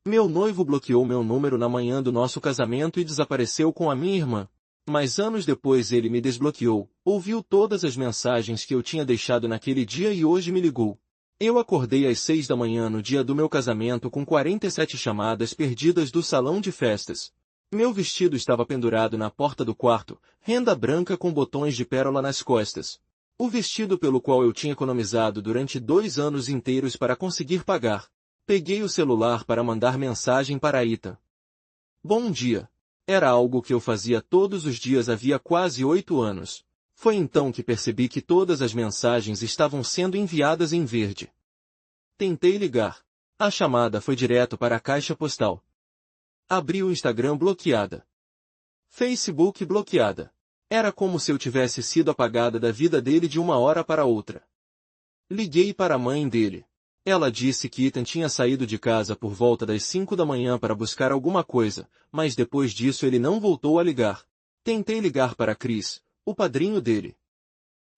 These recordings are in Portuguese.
Meu noivo bloqueou meu número na manhã do nosso casamento e desapareceu com a minha irmã. Mas anos depois ele me desbloqueou, ouviu todas as mensagens que eu tinha deixado naquele dia e hoje me ligou. Eu acordei às 6 da manhã no dia do meu casamento com 47 chamadas perdidas do salão de festas. Meu vestido estava pendurado na porta do quarto, renda branca com botões de pérola nas costas. O vestido pelo qual eu tinha economizado durante 2 anos inteiros para conseguir pagar. Peguei o celular para mandar mensagem para a Ita. Bom dia. Era algo que eu fazia todos os dias havia quase 8 anos. Foi então que percebi que todas as mensagens estavam sendo enviadas em verde. Tentei ligar. A chamada foi direto para a caixa postal. Abri o Instagram bloqueada. Facebook bloqueada. Era como se eu tivesse sido apagada da vida dele de uma hora para outra. Liguei para a mãe dele. Ela disse que Ethan tinha saído de casa por volta das 5 da manhã para buscar alguma coisa, mas depois disso ele não voltou a ligar. Tentei ligar para Chris, o padrinho dele.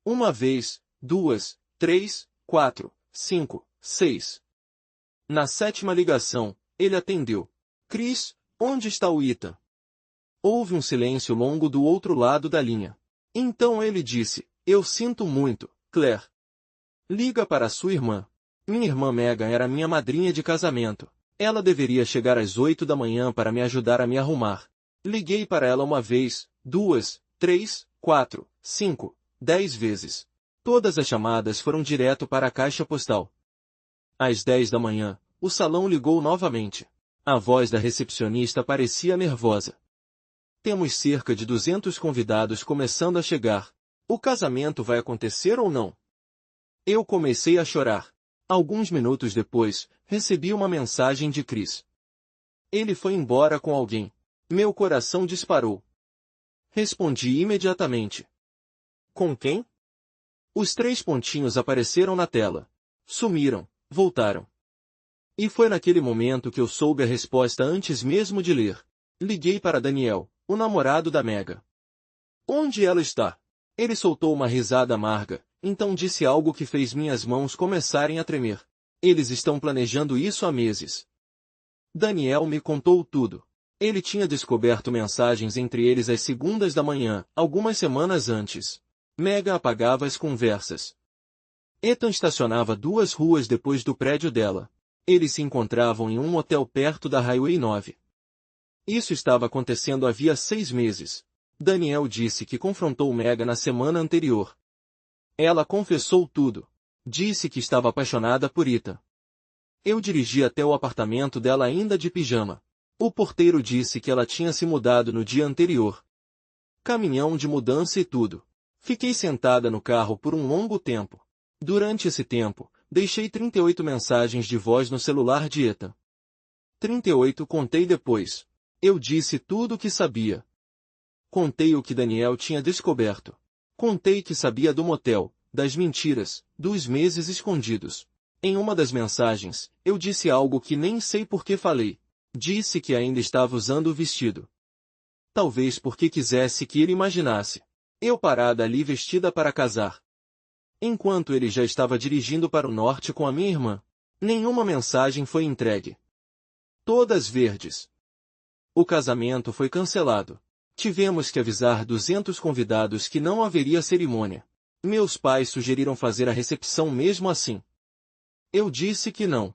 Uma vez, 2, 3, 4, 5, 6. Na 7ª ligação, ele atendeu. Chris, onde está o Ethan? Houve um silêncio longo do outro lado da linha. Então ele disse, eu sinto muito, Claire. Liga para sua irmã. Minha irmã Megan era minha madrinha de casamento. Ela deveria chegar às 8 da manhã para me ajudar a me arrumar. Liguei para ela uma vez, 2, 3, 4, 5, 10 vezes. Todas as chamadas foram direto para a caixa postal. Às 10 da manhã, o salão ligou novamente. A voz da recepcionista parecia nervosa. Temos cerca de 200 convidados começando a chegar. O casamento vai acontecer ou não? Eu comecei a chorar. Alguns minutos depois, recebi uma mensagem de Chris. Ele foi embora com alguém. Meu coração disparou. Respondi imediatamente. Com quem? Os 3 pontinhos apareceram na tela. Sumiram, voltaram. E foi naquele momento que eu soube a resposta antes mesmo de ler. Liguei para Daniel, o namorado da Mega. Onde ela está? Ele soltou uma risada amarga. Então disse algo que fez minhas mãos começarem a tremer. Eles estão planejando isso há meses. Daniel me contou tudo. Ele tinha descoberto mensagens entre eles às segundas da manhã, algumas semanas antes. Mega apagava as conversas. Ethan estacionava 2 ruas depois do prédio dela. Eles se encontravam em um hotel perto da Highway 9. Isso estava acontecendo havia 6 meses. Daniel disse que confrontou Mega na semana anterior. Ela confessou tudo. Disse que estava apaixonada por Ethan. Eu dirigi até o apartamento dela ainda de pijama. O porteiro disse que ela tinha se mudado no dia anterior. Caminhão de mudança e tudo. Fiquei sentada no carro por um longo tempo. Durante esse tempo, deixei 38 mensagens de voz no celular de Ethan. 38 contei depois. Eu disse tudo o que sabia. Contei o que Daniel tinha descoberto. Contei que sabia do motel, das mentiras, dos meses escondidos. Em uma das mensagens, eu disse algo que nem sei por que falei. Disse que ainda estava usando o vestido. Talvez porque quisesse que ele imaginasse. Eu parada ali vestida para casar. Enquanto ele já estava dirigindo para o norte com a minha irmã. Nenhuma mensagem foi entregue. Todas verdes. O casamento foi cancelado. Tivemos que avisar 200 convidados que não haveria cerimônia. Meus pais sugeriram fazer a recepção mesmo assim. Eu disse que não.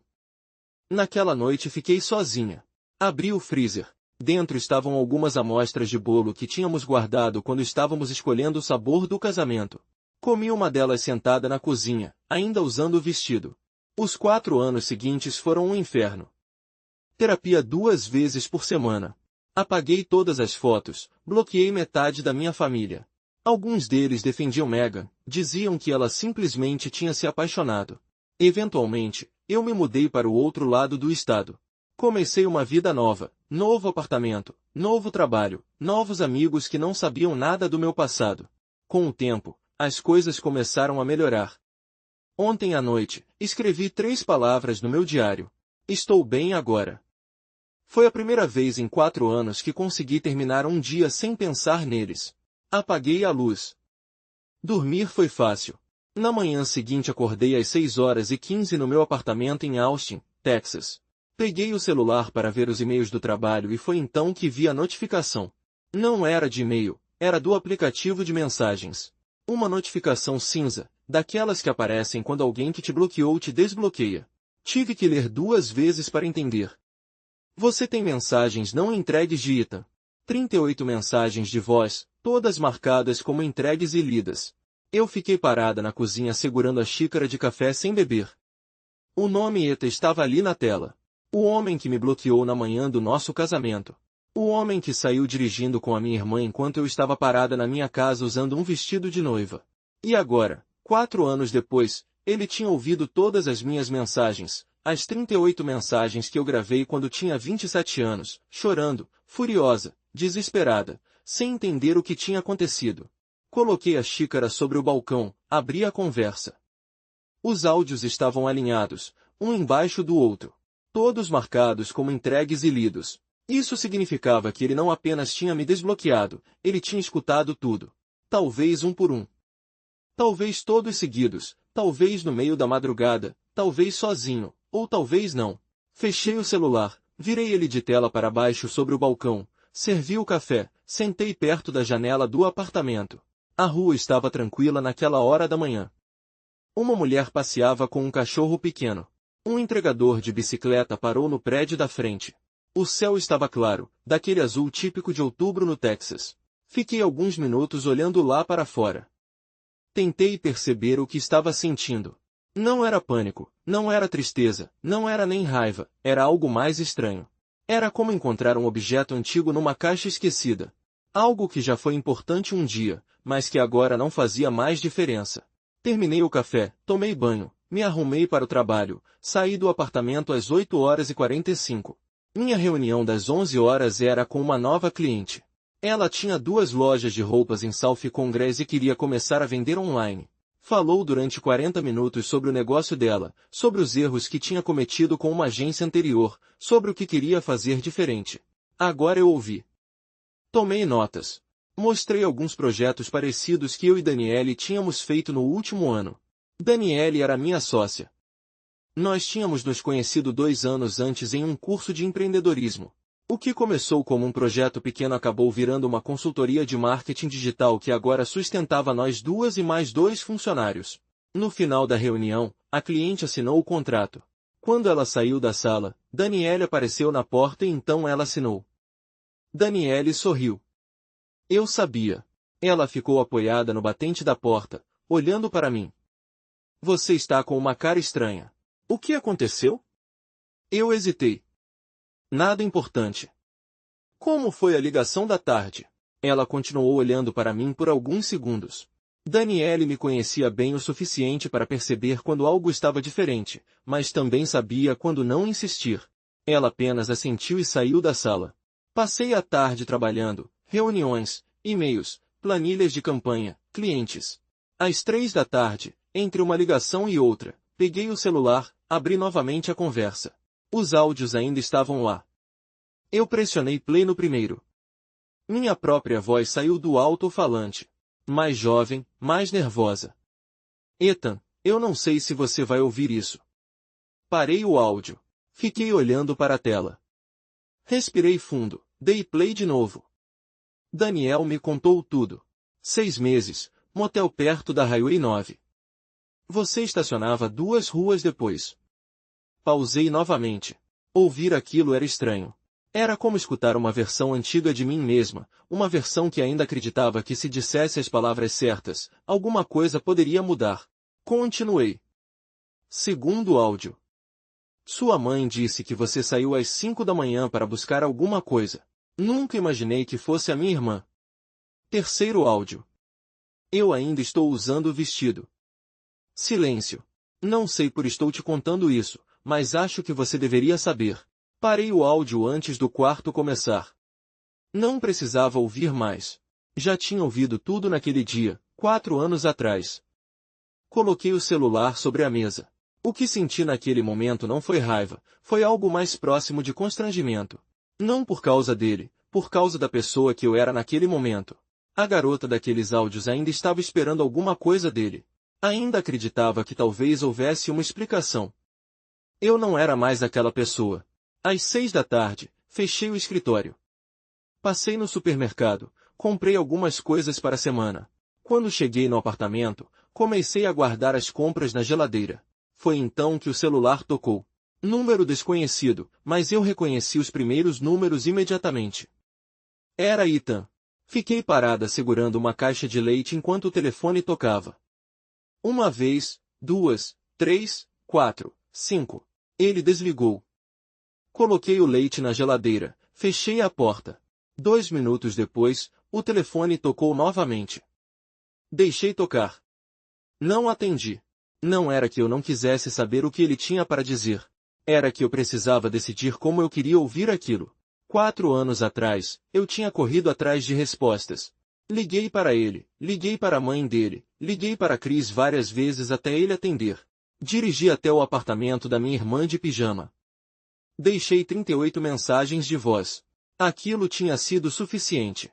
Naquela noite fiquei sozinha. Abri o freezer. Dentro estavam algumas amostras de bolo que tínhamos guardado quando estávamos escolhendo o sabor do casamento. Comi uma delas sentada na cozinha, ainda usando o vestido. Os 4 anos seguintes foram um inferno. Terapia 2 vezes por semana. Apaguei todas as fotos, bloqueei metade da minha família. Alguns deles defendiam Megan, diziam que ela simplesmente tinha se apaixonado. Eventualmente, eu me mudei para o outro lado do estado. Comecei uma vida nova, novo apartamento, novo trabalho, novos amigos que não sabiam nada do meu passado. Com o tempo, as coisas começaram a melhorar. Ontem à noite, escrevi 3 palavras no meu diário. Estou bem agora. Foi a primeira vez em 4 anos que consegui terminar um dia sem pensar neles. Apaguei a luz. Dormir foi fácil. Na manhã seguinte acordei às 6h15 no meu apartamento em Austin, Texas. Peguei o celular para ver os e-mails do trabalho e foi então que vi a notificação. Não era de e-mail, era do aplicativo de mensagens. Uma notificação cinza, daquelas que aparecem quando alguém que te bloqueou te desbloqueia. Tive que ler 2 vezes para entender. Você tem mensagens não entregues de Ethan. 38 mensagens de voz, todas marcadas como entregues e lidas. Eu fiquei parada na cozinha segurando a xícara de café sem beber. O nome Ethan estava ali na tela. O homem que me bloqueou na manhã do nosso casamento. O homem que saiu dirigindo com a minha irmã enquanto eu estava parada na minha casa usando um vestido de noiva. E agora, 4 anos depois, ele tinha ouvido todas as minhas mensagens, as 38 mensagens que eu gravei quando tinha 27 anos, chorando, furiosa, desesperada, sem entender o que tinha acontecido. Coloquei a xícara sobre o balcão, abri a conversa. Os áudios estavam alinhados, um embaixo do outro. Todos marcados como entregues e lidos. Isso significava que ele não apenas tinha me desbloqueado, ele tinha escutado tudo. Talvez um por um. Talvez todos seguidos, talvez no meio da madrugada, talvez sozinho, ou talvez não. Fechei o celular, virei ele de tela para baixo sobre o balcão, servi o café, sentei perto da janela do apartamento. A rua estava tranquila naquela hora da manhã. Uma mulher passeava com um cachorro pequeno. Um entregador de bicicleta parou no prédio da frente. O céu estava claro, daquele azul típico de outubro no Texas. Fiquei alguns minutos olhando lá para fora. Tentei perceber o que estava sentindo. Não era pânico, não era tristeza, não era nem raiva, era algo mais estranho. Era como encontrar um objeto antigo numa caixa esquecida. Algo que já foi importante um dia, mas que agora não fazia mais diferença. Terminei o café, tomei banho, me arrumei para o trabalho, saí do apartamento às 8h45. Minha reunião das 11 horas era com uma nova cliente. Ela tinha 2 lojas de roupas em South Congress e queria começar a vender online. Falou durante 40 minutos sobre o negócio dela, sobre os erros que tinha cometido com uma agência anterior, sobre o que queria fazer diferente. Agora eu ouvi. Tomei notas. Mostrei alguns projetos parecidos que eu e Daniele tínhamos feito no último ano. Daniele era minha sócia. Nós tínhamos nos conhecido 2 anos antes em um curso de empreendedorismo. O que começou como um projeto pequeno acabou virando uma consultoria de marketing digital que agora sustentava nós 2 e mais 2 funcionários. No final da reunião, a cliente assinou o contrato. Quando ela saiu da sala, Daniele apareceu na porta e então ela assinou. Daniele sorriu. Eu sabia. Ela ficou apoiada no batente da porta, olhando para mim. Você está com uma cara estranha. O que aconteceu? Eu hesitei. Nada importante. Como foi a ligação da tarde? Ela continuou olhando para mim por alguns segundos. Daniele me conhecia bem o suficiente para perceber quando algo estava diferente, mas também sabia quando não insistir. Ela apenas assentiu e saiu da sala. Passei a tarde trabalhando, reuniões, e-mails, planilhas de campanha, clientes. Às 3 da tarde, entre uma ligação e outra, peguei o celular, abri novamente a conversa. Os áudios ainda estavam lá. Eu pressionei play no primeiro. Minha própria voz saiu do alto-falante. Mais jovem, mais nervosa. Ethan, eu não sei se você vai ouvir isso. Parei o áudio. Fiquei olhando para a tela. Respirei fundo, dei play de novo. Daniel me contou tudo. 6 meses, motel perto da Highway 9. Você estacionava 2 ruas depois. Pausei novamente. Ouvir aquilo era estranho. Era como escutar uma versão antiga de mim mesma, uma versão que ainda acreditava que se dissesse as palavras certas, alguma coisa poderia mudar. Continuei. Segundo áudio. Sua mãe disse que você saiu às 5 da manhã para buscar alguma coisa. Nunca imaginei que fosse a minha irmã. Terceiro áudio. Eu ainda estou usando o vestido. Silêncio. Não sei por estou te contando isso, mas acho que você deveria saber. Parei o áudio antes do quarto começar. Não precisava ouvir mais. Já tinha ouvido tudo naquele dia, 4 anos atrás. Coloquei o celular sobre a mesa. O que senti naquele momento não foi raiva, foi algo mais próximo de constrangimento. Não por causa dele, por causa da pessoa que eu era naquele momento. A garota daqueles áudios ainda estava esperando alguma coisa dele. Ainda acreditava que talvez houvesse uma explicação. Eu não era mais aquela pessoa. Às 6 da tarde, fechei o escritório. Passei no supermercado, comprei algumas coisas para a semana. Quando cheguei no apartamento, comecei a guardar as compras na geladeira. Foi então que o celular tocou. Número desconhecido, mas eu reconheci os primeiros números imediatamente. Era Ethan. Fiquei parada segurando uma caixa de leite enquanto o telefone tocava. Uma vez, duas, três, quatro, cinco. Ele desligou. Coloquei o leite na geladeira, fechei a porta. 2 minutos depois, o telefone tocou novamente. Deixei tocar. Não atendi. Não era que eu não quisesse saber o que ele tinha para dizer. Era que eu precisava decidir como eu queria ouvir aquilo. 4 anos atrás, eu tinha corrido atrás de respostas. Liguei para ele, liguei para a mãe dele, liguei para Chris várias vezes até ele atender. Dirigi até o apartamento da minha irmã de pijama. Deixei 38 mensagens de voz. Aquilo tinha sido suficiente.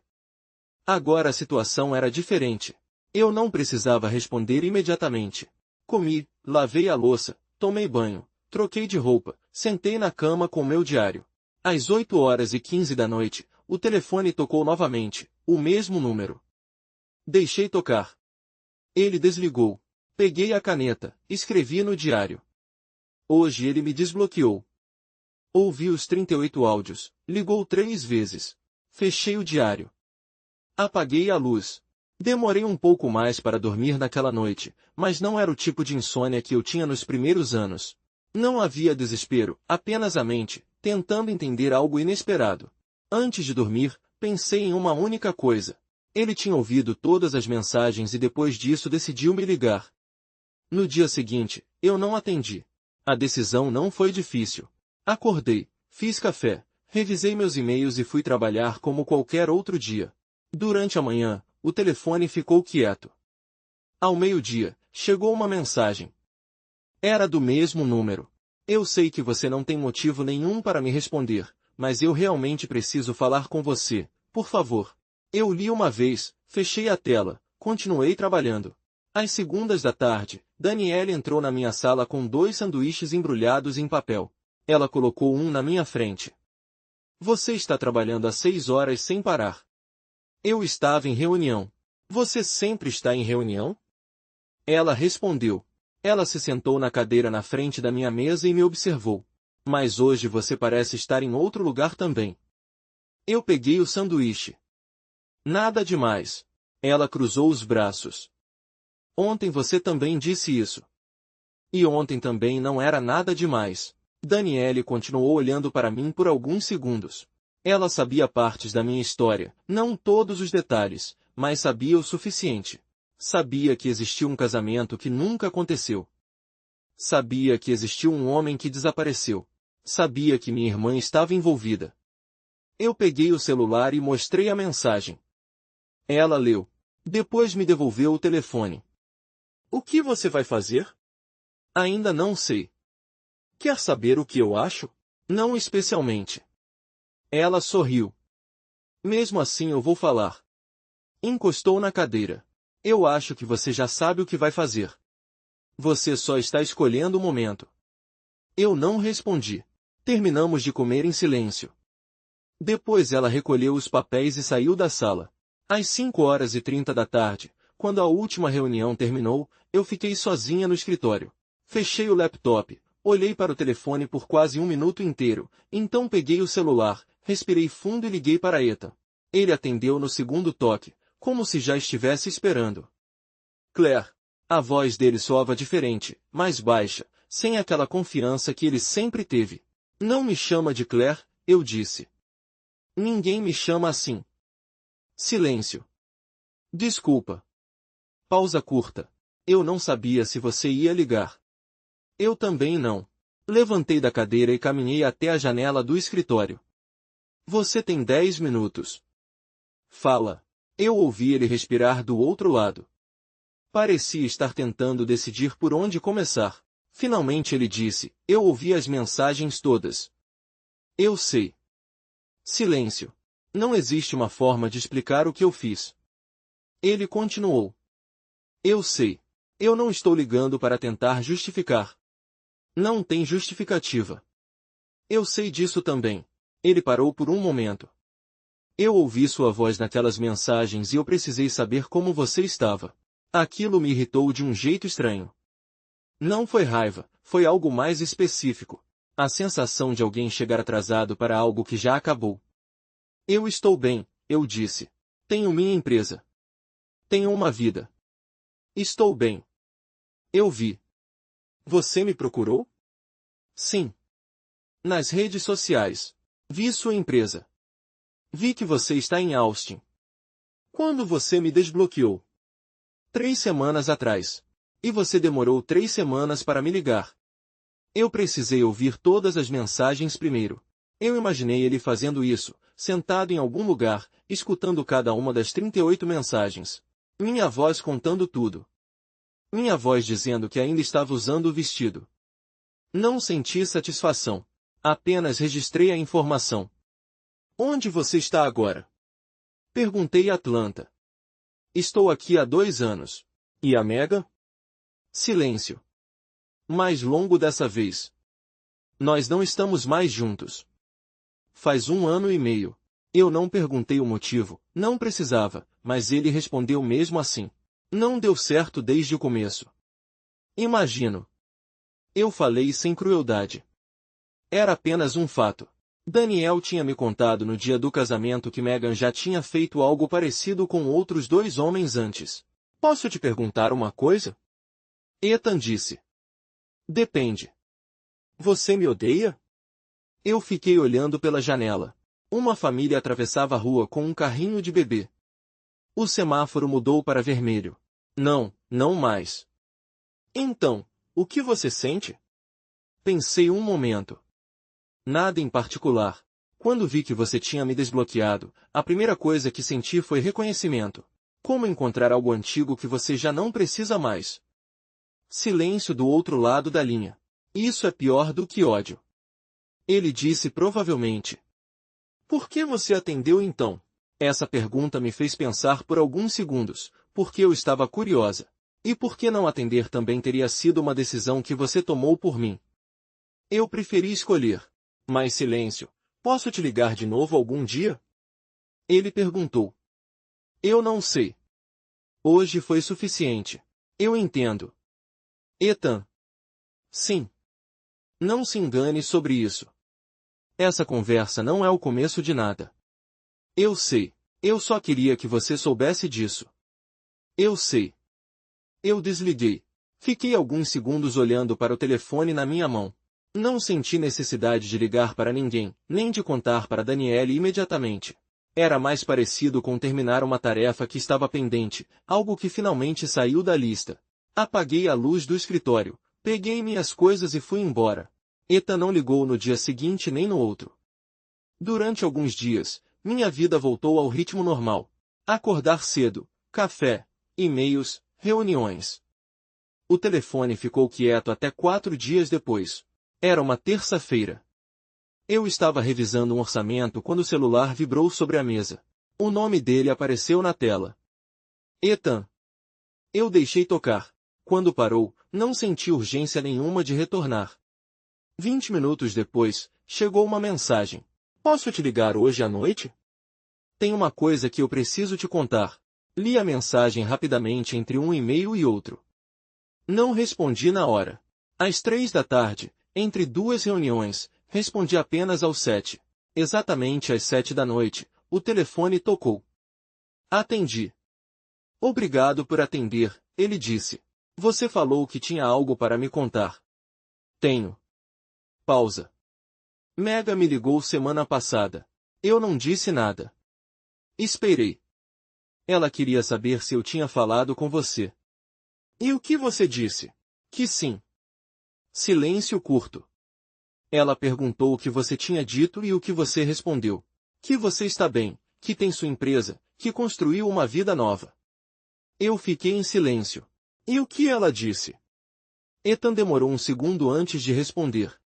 Agora a situação era diferente. Eu não precisava responder imediatamente. Comi, lavei a louça, tomei banho, troquei de roupa, sentei na cama com meu diário. Às 8h15 da noite, o telefone tocou novamente, o mesmo número. Deixei tocar. Ele desligou. Peguei a caneta, escrevi no diário. Hoje ele me desbloqueou. Ouvi os 38 áudios, ligou 3 vezes. Fechei o diário. Apaguei a luz. Demorei um pouco mais para dormir naquela noite, mas não era o tipo de insônia que eu tinha nos primeiros anos. Não havia desespero, apenas a mente, tentando entender algo inesperado. Antes de dormir, pensei em uma única coisa. Ele tinha ouvido todas as mensagens e depois disso decidiu me ligar. No dia seguinte, eu não atendi. A decisão não foi difícil. Acordei, fiz café, revisei meus e-mails e fui trabalhar como qualquer outro dia. Durante a manhã, o telefone ficou quieto. Ao meio-dia, chegou uma mensagem. Era do mesmo número. Eu sei que você não tem motivo nenhum para me responder, mas eu realmente preciso falar com você, por favor. Eu li uma vez, fechei a tela, continuei trabalhando. Às 2 da tarde, Danielle entrou na minha sala com 2 sanduíches embrulhados em papel. Ela colocou um na minha frente. Você está trabalhando há 6 horas sem parar. Eu estava em reunião. Você sempre está em reunião? Ela respondeu. Ela se sentou na cadeira na frente da minha mesa e me observou. Mas hoje você parece estar em outro lugar também. Eu peguei o sanduíche. Nada demais. Ela cruzou os braços. Ontem você também disse isso. E ontem também não era nada demais. Danielle continuou olhando para mim por alguns segundos. Ela sabia partes da minha história, não todos os detalhes, mas sabia o suficiente. Sabia que existiu um casamento que nunca aconteceu. Sabia que existiu um homem que desapareceu. Sabia que minha irmã estava envolvida. Eu peguei o celular e mostrei a mensagem. Ela leu. Depois me devolveu o telefone. O que você vai fazer? Ainda não sei. Quer saber o que eu acho? Não especialmente. Ela sorriu. Mesmo assim eu vou falar. Encostou na cadeira. Eu acho que você já sabe o que vai fazer. Você só está escolhendo o momento. Eu não respondi. Terminamos de comer em silêncio. Depois ela recolheu os papéis e saiu da sala. Às 5h30 da tarde, quando a última reunião terminou, eu fiquei sozinha no escritório. Fechei o laptop, olhei para o telefone por quase 1 minuto inteiro, então peguei o celular, respirei fundo e liguei para Ethan. Ele atendeu no segundo toque, como se já estivesse esperando. Claire. A voz dele soava diferente, mais baixa, sem aquela confiança que ele sempre teve. Não me chama de Claire, eu disse. Ninguém me chama assim. Silêncio. Desculpa. Pausa curta. Eu não sabia se você ia ligar. Eu também não. Levantei da cadeira e caminhei até a janela do escritório. Você tem 10 minutos. Fala. Eu ouvi ele respirar do outro lado. Parecia estar tentando decidir por onde começar. Finalmente ele disse, eu ouvi as mensagens todas. Eu sei. Silêncio. Não existe uma forma de explicar o que eu fiz. Ele continuou. Eu sei. Eu não estou ligando para tentar justificar. Não tem justificativa. Eu sei disso também. Ele parou por um momento. Eu ouvi sua voz naquelas mensagens e eu precisei saber como você estava. Aquilo me irritou de um jeito estranho. Não foi raiva, foi algo mais específico. A sensação de alguém chegar atrasado para algo que já acabou. Eu estou bem, eu disse. Tenho minha empresa. Tenho uma vida. Estou bem. Eu vi. Você me procurou? Sim. Nas redes sociais. Vi sua empresa. Vi que você está em Austin. Quando você me desbloqueou? 3 semanas atrás. E você demorou 3 semanas para me ligar. Eu precisei ouvir todas as mensagens primeiro. Eu imaginei ele fazendo isso, sentado em algum lugar, escutando cada uma das 38 mensagens. Minha voz contando tudo. Minha voz dizendo que ainda estava usando o vestido. Não senti satisfação. Apenas registrei a informação. Onde você está agora? Perguntei a Atlanta. Estou aqui há 2 anos. E a Mega? Silêncio. Mais longo dessa vez. Nós não estamos mais juntos. Faz 1 ano e meio. Eu não perguntei o motivo, não precisava, mas ele respondeu mesmo assim. Não deu certo desde o começo. Imagino. Eu falei sem crueldade. Era apenas um fato. Daniel tinha me contado no dia do casamento que Megan já tinha feito algo parecido com outros 2 homens antes. Posso te perguntar uma coisa? Ethan disse. Depende. Você me odeia? Eu fiquei olhando pela janela. Uma família atravessava a rua com um carrinho de bebê. O semáforo mudou para vermelho. Não, não mais. Então, o que você sente? Pensei um momento. Nada em particular. Quando vi que você tinha me desbloqueado, a primeira coisa que senti foi reconhecimento. Como encontrar algo antigo que você já não precisa mais? Silêncio do outro lado da linha. Isso é pior do que ódio. Ele disse provavelmente. Por que você atendeu então? Essa pergunta me fez pensar por alguns segundos, porque eu estava curiosa. E por que não atender também teria sido uma decisão que você tomou por mim? Eu preferi escolher. Mas silêncio. Posso te ligar de novo algum dia? Ele perguntou. Eu não sei. Hoje foi suficiente. Eu entendo. Ethan. Sim. Não se engane sobre isso. Essa conversa não é o começo de nada. Eu sei. Eu só queria que você soubesse disso. Eu sei. Eu desliguei. Fiquei alguns segundos olhando para o telefone na minha mão. Não senti necessidade de ligar para ninguém, nem de contar para Danielle imediatamente. Era mais parecido com terminar uma tarefa que estava pendente, algo que finalmente saiu da lista. Apaguei a luz do escritório, peguei minhas coisas e fui embora. Ethan não ligou no dia seguinte nem no outro. Durante alguns dias, minha vida voltou ao ritmo normal. Acordar cedo, café, e-mails, reuniões. O telefone ficou quieto até 4 dias depois. Era uma terça-feira. Eu estava revisando um orçamento quando o celular vibrou sobre a mesa. O nome dele apareceu na tela. Ethan. Eu deixei tocar. Quando parou, não senti urgência nenhuma de retornar. 20 minutos depois, chegou uma mensagem. Posso te ligar hoje à noite? Tem uma coisa que eu preciso te contar. Li a mensagem rapidamente entre um e-mail e outro. Não respondi na hora. Às 3 da tarde, entre 2 reuniões, respondi apenas aos 7. Exatamente às 7 da noite, o telefone tocou. Atendi. Obrigado por atender, ele disse. Você falou que tinha algo para me contar. Tenho. Pausa. Mega me ligou semana passada. Eu não disse nada. Esperei. Ela queria saber se eu tinha falado com você. E o que você disse? Que sim. Silêncio curto. Ela perguntou o que você tinha dito e o que você respondeu. Que você está bem, que tem sua empresa, que construiu uma vida nova. Eu fiquei em silêncio. E o que ela disse? Ethan demorou um segundo antes de responder.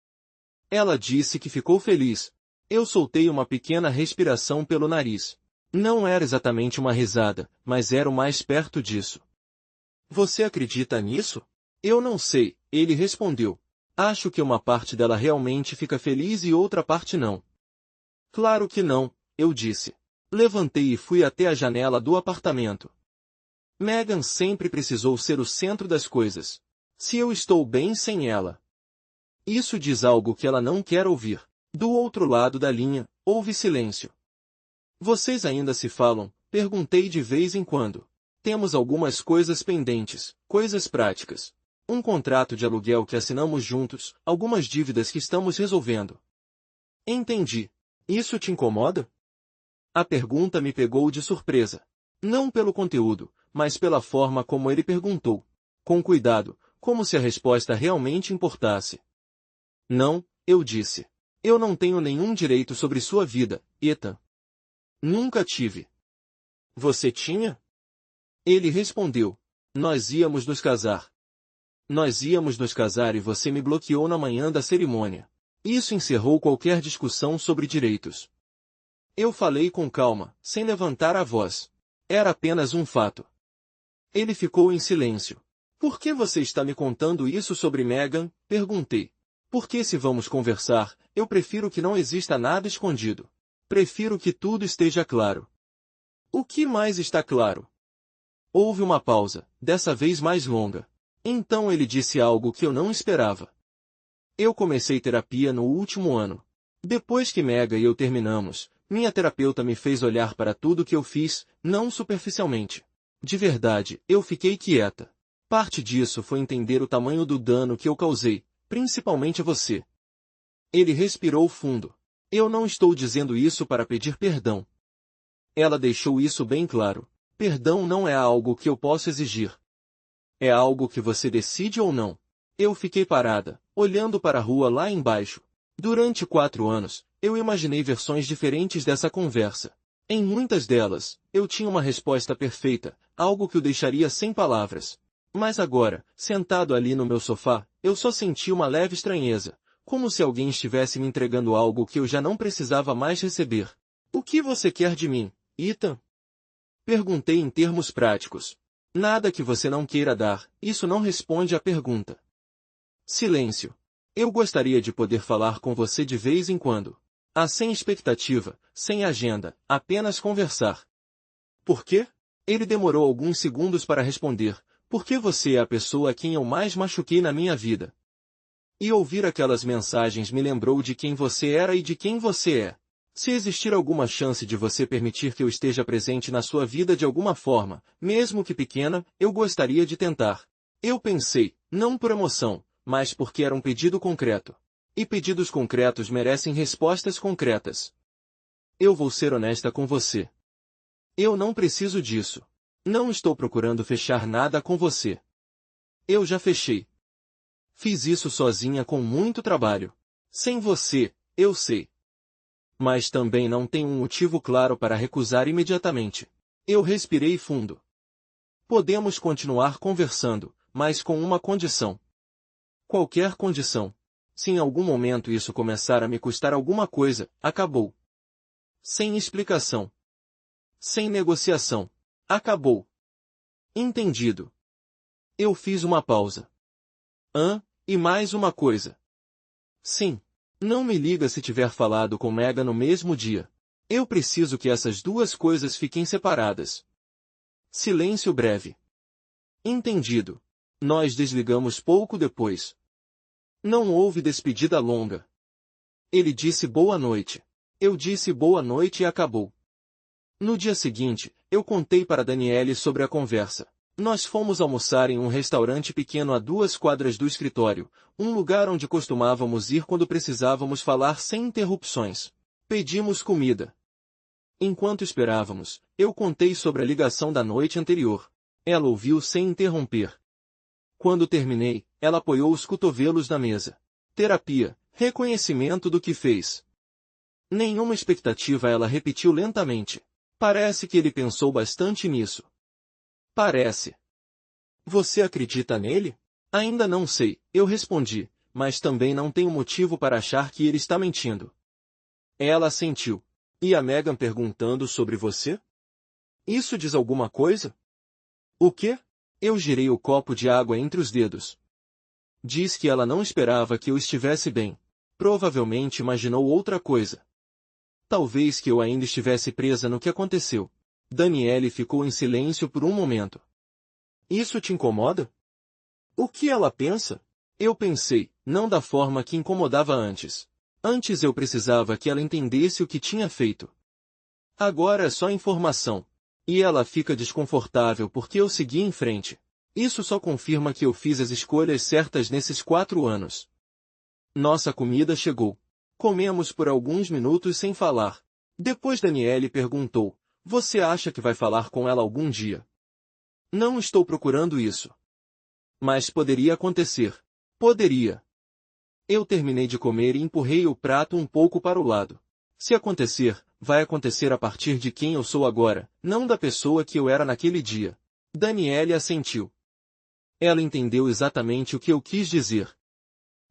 Ela disse que ficou feliz. Eu soltei uma pequena respiração pelo nariz. Não era exatamente uma risada, mas era o mais perto disso. Você acredita nisso? Eu não sei, ele respondeu. Acho que uma parte dela realmente fica feliz e outra parte não. Claro que não, eu disse. Levantei e fui até a janela do apartamento. Megan sempre precisou ser o centro das coisas. Se eu estou bem sem ela. Isso diz algo que ela não quer ouvir. Do outro lado da linha, houve silêncio. Vocês ainda se falam? Perguntei de vez em quando. Temos algumas coisas pendentes, coisas práticas. Um contrato de aluguel que assinamos juntos, algumas dívidas que estamos resolvendo. Entendi. Isso te incomoda? A pergunta me pegou de surpresa. Não pelo conteúdo, mas pela forma como ele perguntou. Com cuidado, como se a resposta realmente importasse. Não, eu disse. Eu não tenho nenhum direito sobre sua vida, Ethan. Nunca tive. Você tinha? Ele respondeu. Nós íamos nos casar. Nós íamos nos casar e você me bloqueou na manhã da cerimônia. Isso encerrou qualquer discussão sobre direitos. Eu falei com calma, sem levantar a voz. Era apenas um fato. Ele ficou em silêncio. Por que você está me contando isso sobre Megan? Perguntei. Porque se vamos conversar, eu prefiro que não exista nada escondido. Prefiro que tudo esteja claro. O que mais está claro? Houve uma pausa, dessa vez mais longa. Então ele disse algo que eu não esperava. Eu comecei terapia no último ano. Depois que Megan e eu terminamos, minha terapeuta me fez olhar para tudo que eu fiz, não superficialmente. De verdade, eu fiquei quieta. Parte disso foi entender o tamanho do dano que eu causei, principalmente a você. Ele respirou fundo. Eu não estou dizendo isso para pedir perdão. Ela deixou isso bem claro. Perdão não é algo que eu posso exigir. É algo que você decide ou não. Eu fiquei parada, olhando para a rua lá embaixo. Durante 4 anos, eu imaginei versões diferentes dessa conversa. Em muitas delas, eu tinha uma resposta perfeita, algo que o deixaria sem palavras. Mas agora, sentado ali no meu sofá, eu só senti uma leve estranheza, como se alguém estivesse me entregando algo que eu já não precisava mais receber. O que você quer de mim, Ethan? Perguntei em termos práticos. Nada que você não queira dar, isso não responde à pergunta. Silêncio. Eu gostaria de poder falar com você de vez em quando. Sem expectativa, sem agenda, apenas conversar. Por quê? Ele demorou alguns segundos para responder. Porque você é a pessoa a quem eu mais machuquei na minha vida. E ouvir aquelas mensagens me lembrou de quem você era e de quem você é. Se existir alguma chance de você permitir que eu esteja presente na sua vida de alguma forma, mesmo que pequena, eu gostaria de tentar. Eu pensei, não por emoção, mas porque era um pedido concreto. E pedidos concretos merecem respostas concretas. Eu vou ser honesta com você. Eu não preciso disso. Não estou procurando fechar nada com você. Eu já fechei. Fiz isso sozinha com muito trabalho. Sem você, eu sei. Mas também não tenho um motivo claro para recusar imediatamente. Eu respirei fundo. Podemos continuar conversando, mas com uma condição. Qualquer condição. Se em algum momento isso começar a me custar alguma coisa, acabou. Sem explicação. Sem negociação. Acabou. Entendido. Eu fiz uma pausa. E mais uma coisa. Sim. Não me liga se tiver falado com Megan no mesmo dia. Eu preciso que essas duas coisas fiquem separadas. Silêncio breve. Entendido. Nós desligamos pouco depois. Não houve despedida longa. Ele disse boa noite. Eu disse boa noite e acabou. No dia seguinte, eu contei para Daniele sobre a conversa. Nós fomos almoçar em um restaurante pequeno a 2 quadras do escritório, um lugar onde costumávamos ir quando precisávamos falar sem interrupções. Pedimos comida. Enquanto esperávamos, eu contei sobre a ligação da noite anterior. Ela ouviu sem interromper. Quando terminei, ela apoiou os cotovelos na mesa. Terapia, reconhecimento do que fez. Nenhuma expectativa, ela repetiu lentamente. Parece que ele pensou bastante nisso. Parece. Você acredita nele? Ainda não sei, eu respondi, mas também não tenho motivo para achar que ele está mentindo. Ela assentiu. E a Megan perguntando sobre você? Isso diz alguma coisa? O quê? Eu girei o copo de água entre os dedos. Diz que ela não esperava que eu estivesse bem. Provavelmente imaginou outra coisa. Talvez que eu ainda estivesse presa no que aconteceu. Daniele ficou em silêncio por um momento. Isso te incomoda? O que ela pensa? Eu pensei, não da forma que incomodava antes. Antes eu precisava que ela entendesse o que tinha feito. Agora é só informação. E ela fica desconfortável porque eu segui em frente. Isso só confirma que eu fiz as escolhas certas nesses 4 anos. Nossa comida chegou. Comemos por alguns minutos sem falar. Depois Daniele perguntou, você acha que vai falar com ela algum dia? Não estou procurando isso. Mas poderia acontecer. Poderia. Eu terminei de comer e empurrei o prato um pouco para o lado. Se acontecer, vai acontecer a partir de quem eu sou agora, não da pessoa que eu era naquele dia. Daniele assentiu. Ela entendeu exatamente o que eu quis dizer.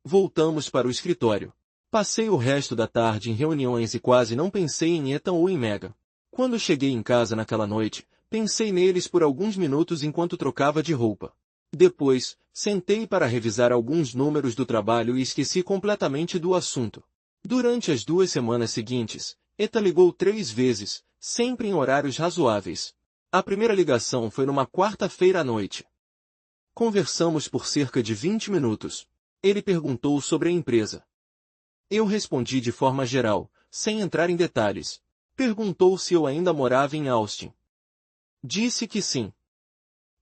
Voltamos para o escritório. Passei o resto da tarde em reuniões e quase não pensei em Ethan ou em Megan. Quando cheguei em casa naquela noite, pensei neles por alguns minutos enquanto trocava de roupa. Depois, sentei para revisar alguns números do trabalho e esqueci completamente do assunto. Durante as 2 semanas seguintes, Ethan ligou 3 vezes, sempre em horários razoáveis. A primeira ligação foi numa quarta-feira à noite. Conversamos por cerca de 20 minutos. Ele perguntou sobre a empresa. Eu respondi de forma geral, sem entrar em detalhes. Perguntou se eu ainda morava em Austin. Disse que sim.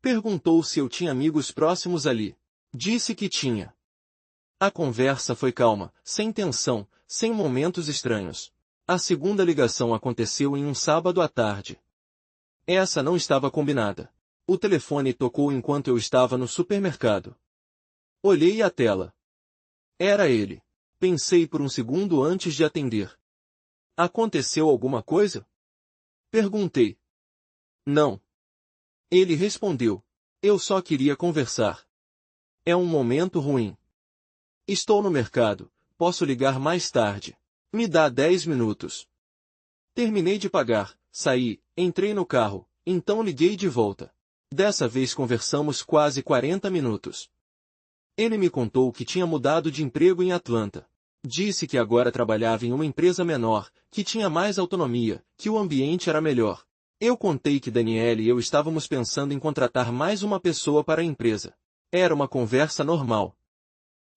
Perguntou se eu tinha amigos próximos ali. Disse que tinha. A conversa foi calma, sem tensão, sem momentos estranhos. A segunda ligação aconteceu em um sábado à tarde. Essa não estava combinada. O telefone tocou enquanto eu estava no supermercado. Olhei a tela. Era ele. Pensei por um segundo antes de atender. Aconteceu alguma coisa? Perguntei. Não. Ele respondeu. Eu só queria conversar. É um momento ruim. Estou no mercado, posso ligar mais tarde. Me dá 10 minutos. Terminei de pagar, saí, entrei no carro, então liguei de volta. Dessa vez conversamos quase 40 minutos. Ele me contou que tinha mudado de emprego em Atlanta. Disse que agora trabalhava em uma empresa menor, que tinha mais autonomia, que o ambiente era melhor. Eu contei que Daniele e eu estávamos pensando em contratar mais uma pessoa para a empresa. Era uma conversa normal.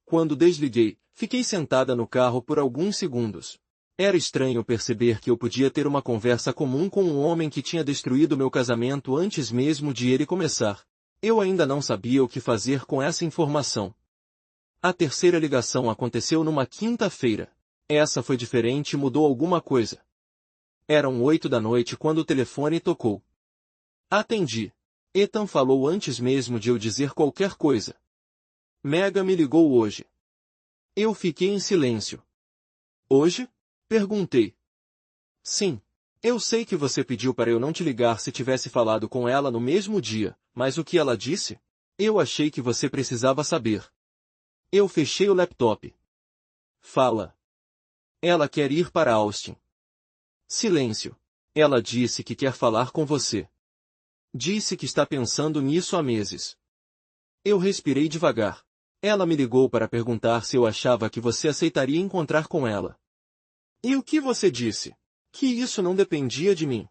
Quando desliguei, fiquei sentada no carro por alguns segundos. Era estranho perceber que eu podia ter uma conversa comum com um homem que tinha destruído meu casamento antes mesmo de ele começar. Eu ainda não sabia o que fazer com essa informação. A terceira ligação aconteceu numa quinta-feira. Essa foi diferente e mudou alguma coisa. Eram 8 da noite quando o telefone tocou. Atendi. Ethan falou antes mesmo de eu dizer qualquer coisa. Megan me ligou hoje. Eu fiquei em silêncio. Hoje? Perguntei. Sim. Eu sei que você pediu para eu não te ligar se tivesse falado com ela no mesmo dia, mas o que ela disse? Eu achei que você precisava saber. Eu fechei o laptop. Fala. Ela quer ir para Austin. Silêncio. Ela disse que quer falar com você. Disse que está pensando nisso há meses. Eu respirei devagar. Ela me ligou para perguntar se eu achava que você aceitaria encontrar com ela. E o que você disse? Que isso não dependia de mim.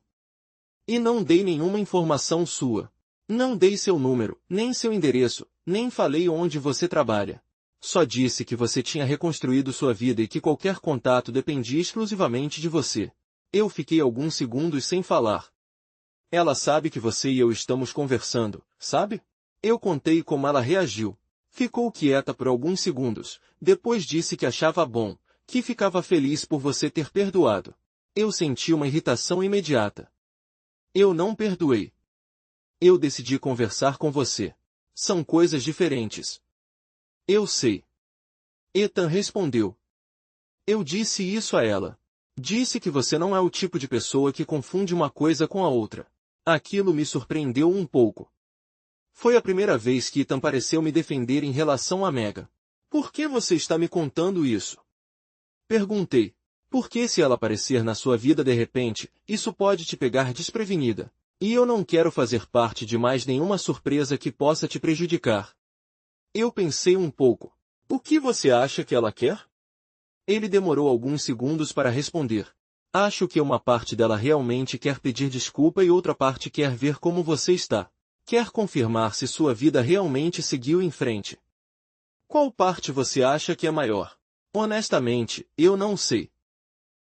E não dei nenhuma informação sua. Não dei seu número, nem seu endereço, nem falei onde você trabalha. Só disse que você tinha reconstruído sua vida e que qualquer contato dependia exclusivamente de você. Eu fiquei alguns segundos sem falar. Ela sabe que você e eu estamos conversando, sabe? Eu contei como ela reagiu. Ficou quieta por alguns segundos, depois disse que achava bom, que ficava feliz por você ter perdoado. Eu senti uma irritação imediata. Eu não perdoei. Eu decidi conversar com você. São coisas diferentes. Eu sei. Ethan respondeu. Eu disse isso a ela. Disse que você não é o tipo de pessoa que confunde uma coisa com a outra. Aquilo me surpreendeu um pouco. Foi a primeira vez que Ethan pareceu me defender em relação a Megan. Por que você está me contando isso? Perguntei. Porque se ela aparecer na sua vida de repente, isso pode te pegar desprevenida. E eu não quero fazer parte de mais nenhuma surpresa que possa te prejudicar. Eu pensei um pouco. O que você acha que ela quer? Ele demorou alguns segundos para responder. Acho que uma parte dela realmente quer pedir desculpa e outra parte quer ver como você está. Quer confirmar se sua vida realmente seguiu em frente. Qual parte você acha que é maior? Honestamente, eu não sei.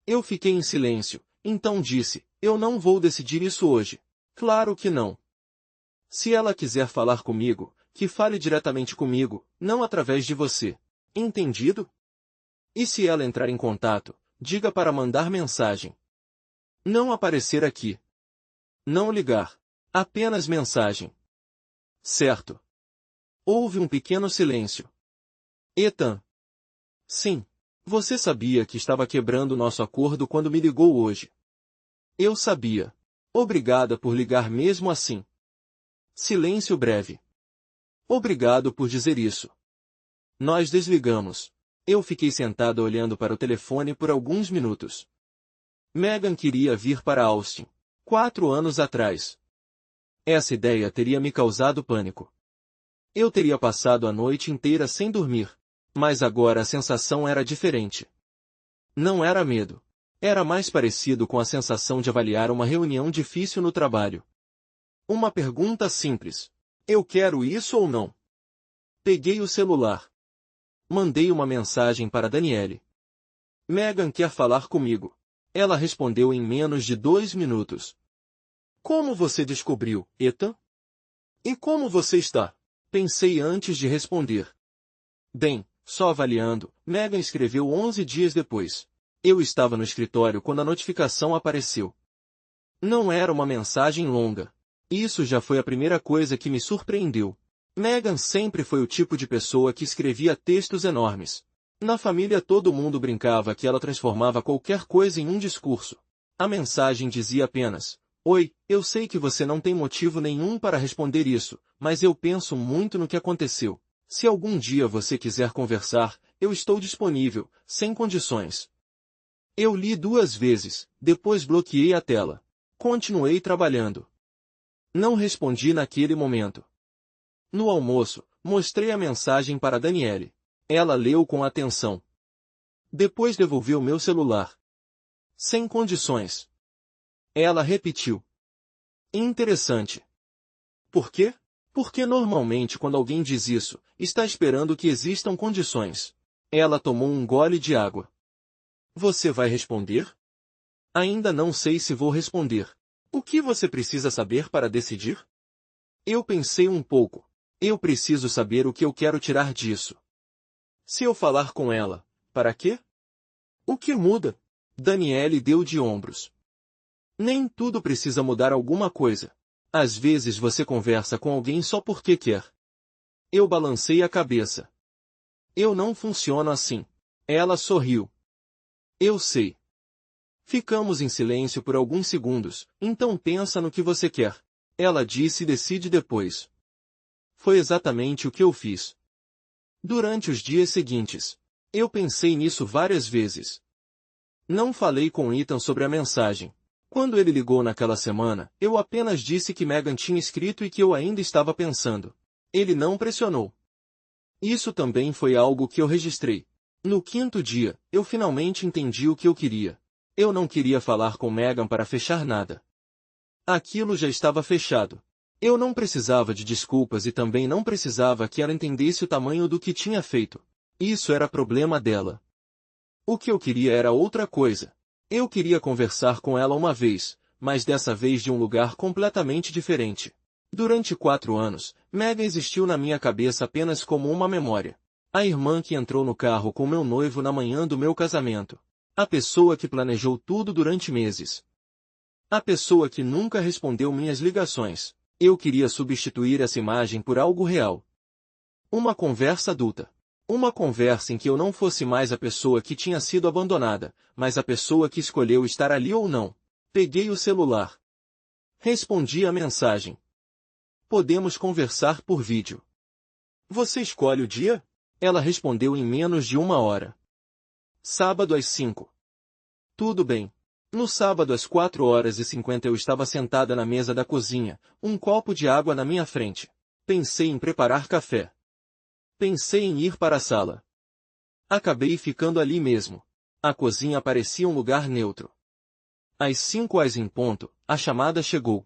Eu fiquei em silêncio, então disse, eu não vou decidir isso hoje. Claro que não. Se ela quiser falar comigo, que fale diretamente comigo, não através de você. Entendido? E se ela entrar em contato, diga para mandar mensagem. Não aparecer aqui. Não ligar. Apenas mensagem. Certo. Houve um pequeno silêncio. Ethan. Sim. Você sabia que estava quebrando nosso acordo quando me ligou hoje. Eu sabia. Obrigada por ligar mesmo assim. Silêncio breve. Obrigado por dizer isso. Nós desligamos. Eu fiquei sentada olhando para o telefone por alguns minutos. Megan queria vir para Austin. 4 anos atrás. Essa ideia teria me causado pânico. Eu teria passado a noite inteira sem dormir. Mas agora a sensação era diferente. Não era medo. Era mais parecido com a sensação de avaliar uma reunião difícil no trabalho. Uma pergunta simples. Eu quero isso ou não? Peguei o celular. Mandei uma mensagem para Danielle. Megan quer falar comigo. Ela respondeu em menos de 2 minutos. Como você descobriu, Ethan? E como você está? Pensei antes de responder. Bem, só avaliando, Megan escreveu 11 dias depois. Eu estava no escritório quando a notificação apareceu. Não era uma mensagem longa. Isso já foi a primeira coisa que me surpreendeu. Megan sempre foi o tipo de pessoa que escrevia textos enormes. Na família todo mundo brincava que ela transformava qualquer coisa em um discurso. A mensagem dizia apenas, Oi, eu sei que você não tem motivo nenhum para responder isso, mas eu penso muito no que aconteceu. Se algum dia você quiser conversar, eu estou disponível, sem condições. Eu li 2 vezes, depois bloqueei a tela. Continuei trabalhando. Não respondi naquele momento. No almoço, mostrei a mensagem para Danielle. Ela leu com atenção. Depois devolveu meu celular. Sem condições. Ela repetiu. Interessante. Por quê? Porque normalmente quando alguém diz isso, está esperando que existam condições. Ela tomou um gole de água. Você vai responder? Ainda não sei se vou responder. O que você precisa saber para decidir? Eu pensei um pouco. Eu preciso saber o que eu quero tirar disso. Se eu falar com ela, para quê? O que muda? Danielle deu de ombros. Nem tudo precisa mudar alguma coisa. Às vezes você conversa com alguém só porque quer. Eu balancei a cabeça. Eu não funciono assim. Ela sorriu. Eu sei. Ficamos em silêncio por alguns segundos, então pensa no que você quer. Ela disse e decide depois. Foi exatamente o que eu fiz. Durante os dias seguintes, eu pensei nisso várias vezes. Não falei com Ethan sobre a mensagem. Quando ele ligou naquela semana, eu apenas disse que Megan tinha escrito e que eu ainda estava pensando. Ele não pressionou. Isso também foi algo que eu registrei. No 5º dia, eu finalmente entendi o que eu queria. Eu não queria falar com Megan para fechar nada. Aquilo já estava fechado. Eu não precisava de desculpas e também não precisava que ela entendesse o tamanho do que tinha feito. Isso era problema dela. O que eu queria era outra coisa. Eu queria conversar com ela uma vez, mas dessa vez de um lugar completamente diferente. Durante 4 anos, Megan existiu na minha cabeça apenas como uma memória. A irmã que entrou no carro com meu noivo na manhã do meu casamento. A pessoa que planejou tudo durante meses. A pessoa que nunca respondeu minhas ligações. Eu queria substituir essa imagem por algo real. Uma conversa adulta. Uma conversa em que eu não fosse mais a pessoa que tinha sido abandonada, mas a pessoa que escolheu estar ali ou não. Peguei o celular. Respondi a mensagem. Podemos conversar por vídeo. Você escolhe o dia? Ela respondeu em menos de 1 hora. Sábado às 5. Tudo bem. No sábado às 4h50 eu estava sentada na mesa da cozinha, um copo de água na minha frente. Pensei em preparar café. Pensei em ir para a sala. Acabei ficando ali mesmo. A cozinha parecia um lugar neutro. Às 5h em ponto, a chamada chegou.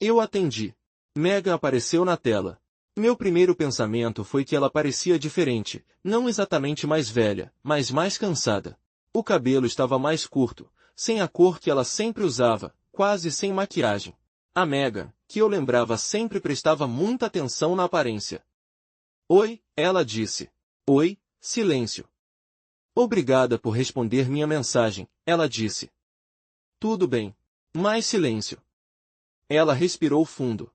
Eu atendi. Megan apareceu na tela. Meu primeiro pensamento foi que ela parecia diferente, não exatamente mais velha, mas mais cansada. O cabelo estava mais curto, sem a cor que ela sempre usava, quase sem maquiagem. A Megan, que eu lembrava sempre prestava muita atenção na aparência. Oi, ela disse. Oi, silêncio. Obrigada por responder minha mensagem, ela disse. Tudo bem. Mais silêncio. Ela respirou fundo.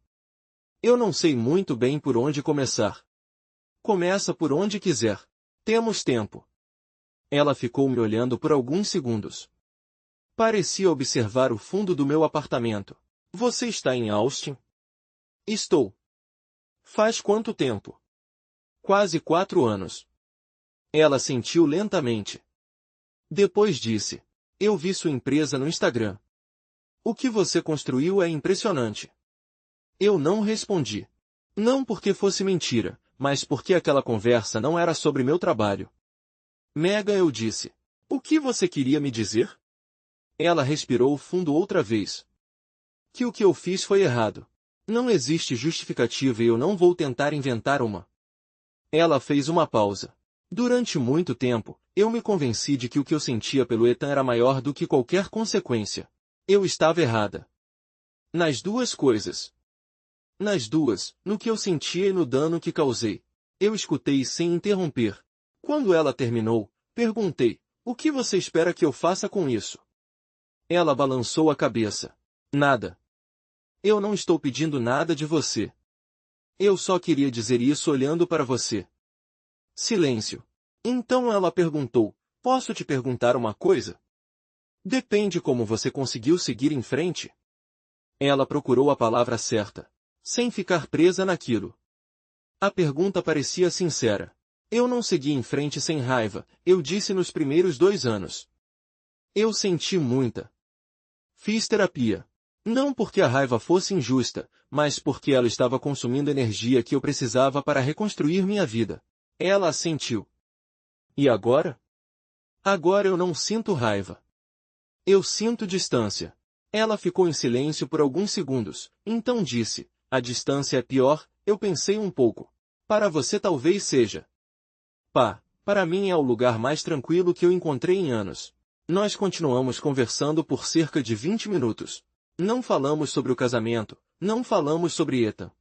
Eu não sei muito bem por onde começar. Começa por onde quiser. Temos tempo. Ela ficou me olhando por alguns segundos. Parecia observar o fundo do meu apartamento. Você está em Austin? Estou. Faz quanto tempo? Quase 4 anos. Ela sentiu lentamente. Depois disse. Eu vi sua empresa no Instagram. O que você construiu é impressionante. Eu não respondi. Não porque fosse mentira, mas porque aquela conversa não era sobre meu trabalho. Megan, eu disse. O que você queria me dizer? Ela respirou fundo outra vez. Que o que eu fiz foi errado. Não existe justificativa e eu não vou tentar inventar uma. Ela fez uma pausa. Durante muito tempo, eu me convenci de que o que eu sentia pelo Ethan era maior do que qualquer consequência. Eu estava errada. Nas duas coisas. Nas duas, no que eu sentia e no dano que causei. Eu escutei sem interromper. Quando ela terminou, perguntei, o que você espera que eu faça com isso? Ela balançou a cabeça. Nada. Eu não estou pedindo nada de você. Eu só queria dizer isso olhando para você. Silêncio. Então ela perguntou, posso te perguntar uma coisa? Depende como você conseguiu seguir em frente. Ela procurou a palavra certa, sem ficar presa naquilo. A pergunta parecia sincera. Eu não segui em frente sem raiva, eu disse nos primeiros 2 anos. Eu senti muita. Fiz terapia. Não porque a raiva fosse injusta, mas porque ela estava consumindo energia que eu precisava para reconstruir minha vida. Ela assentiu. E agora? Agora eu não sinto raiva. Eu sinto distância. Ela ficou em silêncio por alguns segundos, então disse, a distância é pior, eu pensei um pouco. Para você talvez seja. Para mim é o lugar mais tranquilo que eu encontrei em anos. Nós continuamos conversando por cerca de 20 minutos. Não falamos sobre o casamento, não falamos sobre Ethan.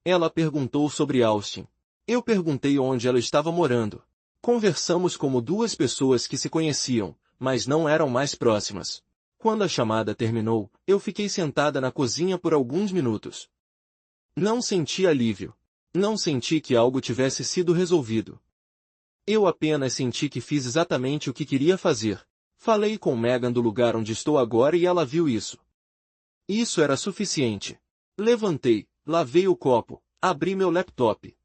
Ela perguntou sobre Austin. Eu perguntei onde ela estava morando. Conversamos como 2 pessoas que se conheciam, mas não eram mais próximas. Quando a chamada terminou, eu fiquei sentada na cozinha por alguns minutos. Não senti alívio. Não senti que algo tivesse sido resolvido. Eu apenas senti que fiz exatamente o que queria fazer. Falei com Megan do lugar onde estou agora e ela viu isso. Isso era suficiente. Levantei, lavei o copo, abri meu laptop.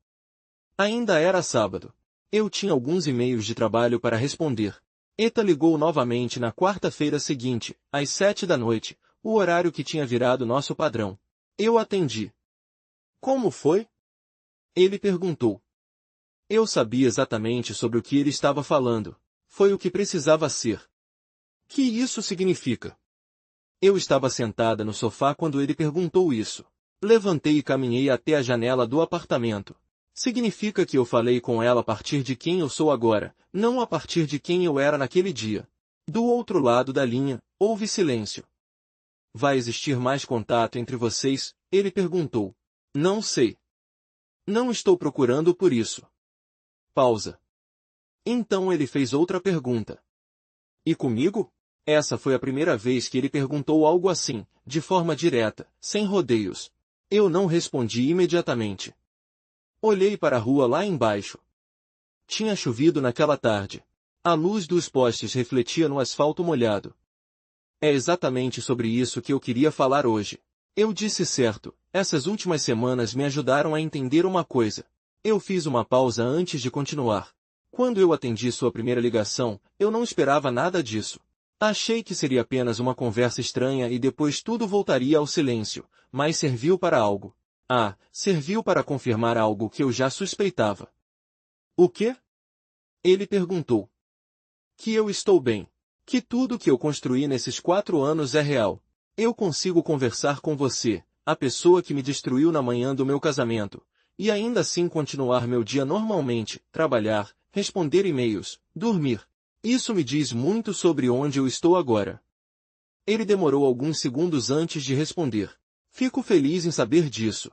Ainda era sábado. Eu tinha alguns e-mails de trabalho para responder. Ethan ligou novamente na quarta-feira seguinte, às 7 da noite, o horário que tinha virado nosso padrão. Eu atendi. Como foi? Ele perguntou. Eu sabia exatamente sobre o que ele estava falando. Foi o que precisava ser. Que isso significa? Eu estava sentada no sofá quando ele perguntou isso. Levantei e caminhei até a janela do apartamento. Significa que eu falei com ela a partir de quem eu sou agora, não a partir de quem eu era naquele dia. Do outro lado da linha, houve silêncio. Vai existir mais contato entre vocês? Ele perguntou. Não sei. Não estou procurando por isso. Pausa. Então ele fez outra pergunta. E comigo? Essa foi a primeira vez que ele perguntou algo assim, de forma direta, sem rodeios. Eu não respondi imediatamente. Olhei para a rua lá embaixo. Tinha chovido naquela tarde. A luz dos postes refletia no asfalto molhado. É exatamente sobre isso que eu queria falar hoje. Eu disse certo, essas últimas semanas me ajudaram a entender uma coisa. Eu fiz uma pausa antes de continuar. Quando eu atendi sua primeira ligação, eu não esperava nada disso. Achei que seria apenas uma conversa estranha e depois tudo voltaria ao silêncio, mas serviu para algo. Serviu para confirmar algo que eu já suspeitava. O quê? Ele perguntou. Que eu estou bem. Que tudo que eu construí nesses 4 anos é real. Eu consigo conversar com você, a pessoa que me destruiu na manhã do meu casamento, e ainda assim continuar meu dia normalmente, trabalhar, responder e-mails, dormir. Isso me diz muito sobre onde eu estou agora. Ele demorou alguns segundos antes de responder. Fico feliz em saber disso.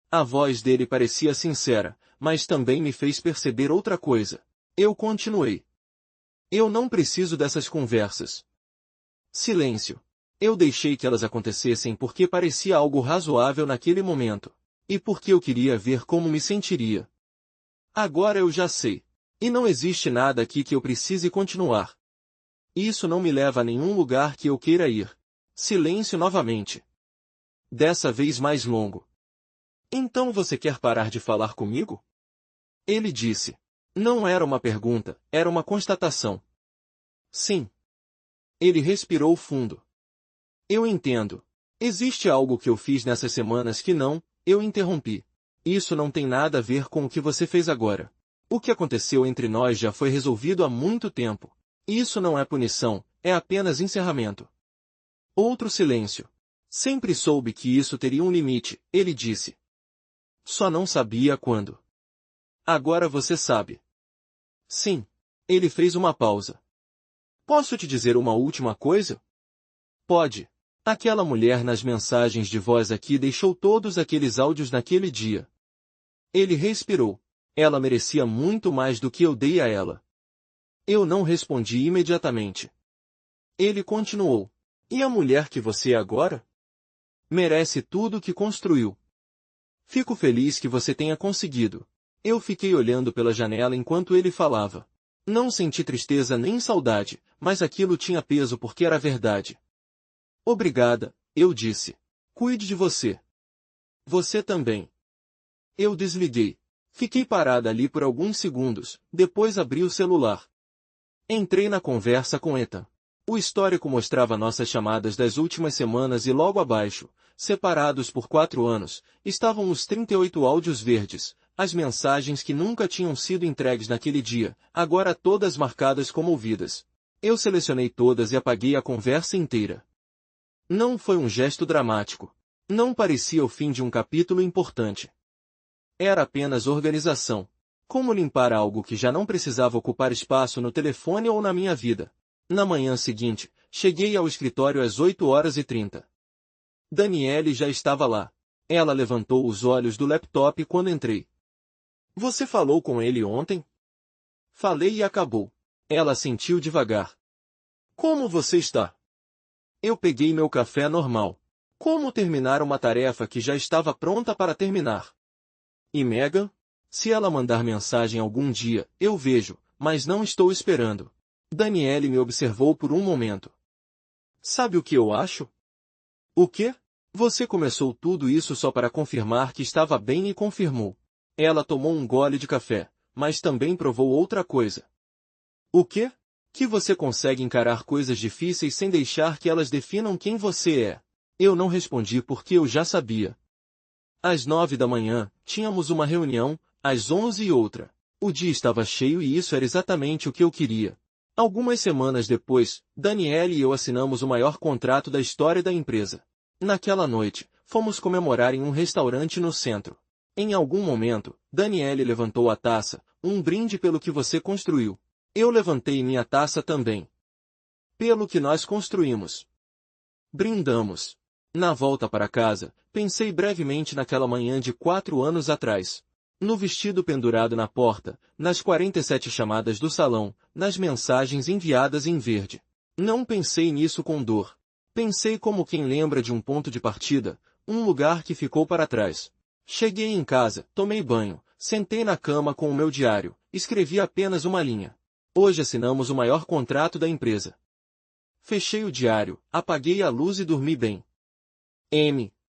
A voz dele parecia sincera, mas também me fez perceber outra coisa. Eu continuei. Eu não preciso dessas conversas. Silêncio. Eu deixei que elas acontecessem porque parecia algo razoável naquele momento. E porque eu queria ver como me sentiria. Agora eu já sei. E não existe nada aqui que eu precise continuar. Isso não me leva a nenhum lugar que eu queira ir. Silêncio novamente. Dessa vez mais longo. Então você quer parar de falar comigo? Ele disse. Não era uma pergunta, era uma constatação. Sim. Ele respirou fundo. Eu entendo. Existe algo que eu fiz nessas semanas que não, eu interrompi. Isso não tem nada a ver com o que você fez agora. O que aconteceu entre nós já foi resolvido há muito tempo. Isso não é punição, é apenas encerramento. Outro silêncio. Sempre soube que isso teria um limite, ele disse. Só não sabia quando. Agora você sabe. Sim. Ele fez uma pausa. Posso te dizer uma última coisa? Pode. Aquela mulher nas mensagens de voz aqui deixou todos aqueles áudios naquele dia. Ele respirou. Ela merecia muito mais do que eu dei a ela. Eu não respondi imediatamente. Ele continuou. E a mulher que você é agora? Merece tudo o que construiu. Fico feliz que você tenha conseguido. Eu fiquei olhando pela janela enquanto ele falava. Não senti tristeza nem saudade, mas aquilo tinha peso porque era verdade. Obrigada, eu disse. Cuide de você. Você também. Eu desliguei. Fiquei parada ali por alguns segundos, depois abri o celular. Entrei na conversa com Ethan. O histórico mostrava nossas chamadas das últimas semanas e logo abaixo, separados por 4 anos, estavam os 38 áudios verdes, as mensagens que nunca tinham sido entregues naquele dia, agora todas marcadas como ouvidas. Eu selecionei todas e apaguei a conversa inteira. Não foi um gesto dramático. Não parecia o fim de um capítulo importante. Era apenas organização. Como limpar algo que já não precisava ocupar espaço no telefone ou na minha vida. Na manhã seguinte, cheguei ao escritório às 8h30. Daniele já estava lá. Ela levantou os olhos do laptop quando entrei. Você falou com ele ontem? Falei e acabou. Ela assentiu devagar. Como você está? Eu peguei meu café normal. Como terminar uma tarefa que já estava pronta para terminar? E Megan? Se ela mandar mensagem algum dia, eu vejo, mas não estou esperando. Daniele me observou por um momento. Sabe o que eu acho? O quê? Você começou tudo isso só para confirmar que estava bem e confirmou. Ela tomou um gole de café, mas também provou outra coisa. O quê? Que você consegue encarar coisas difíceis sem deixar que elas definam quem você é. Eu não respondi porque eu já sabia. Às 9 da manhã, tínhamos uma reunião, às 11 e outra. O dia estava cheio e isso era exatamente o que eu queria. Algumas semanas depois, Daniele e eu assinamos o maior contrato da história da empresa. Naquela noite, fomos comemorar em um restaurante no centro. Em algum momento, Daniele levantou a taça, um brinde pelo que você construiu. Eu levantei minha taça também. Pelo que nós construímos. Brindamos. Na volta para casa, pensei brevemente naquela manhã de 4 anos atrás. No vestido pendurado na porta, nas 47 chamadas do salão, nas mensagens enviadas em verde. Não pensei nisso com dor. Pensei como quem lembra de um ponto de partida, um lugar que ficou para trás. Cheguei em casa, tomei banho, sentei na cama com o meu diário, escrevi apenas uma linha. Hoje assinamos o maior contrato da empresa. Fechei o diário, apaguei a luz e dormi bem. M.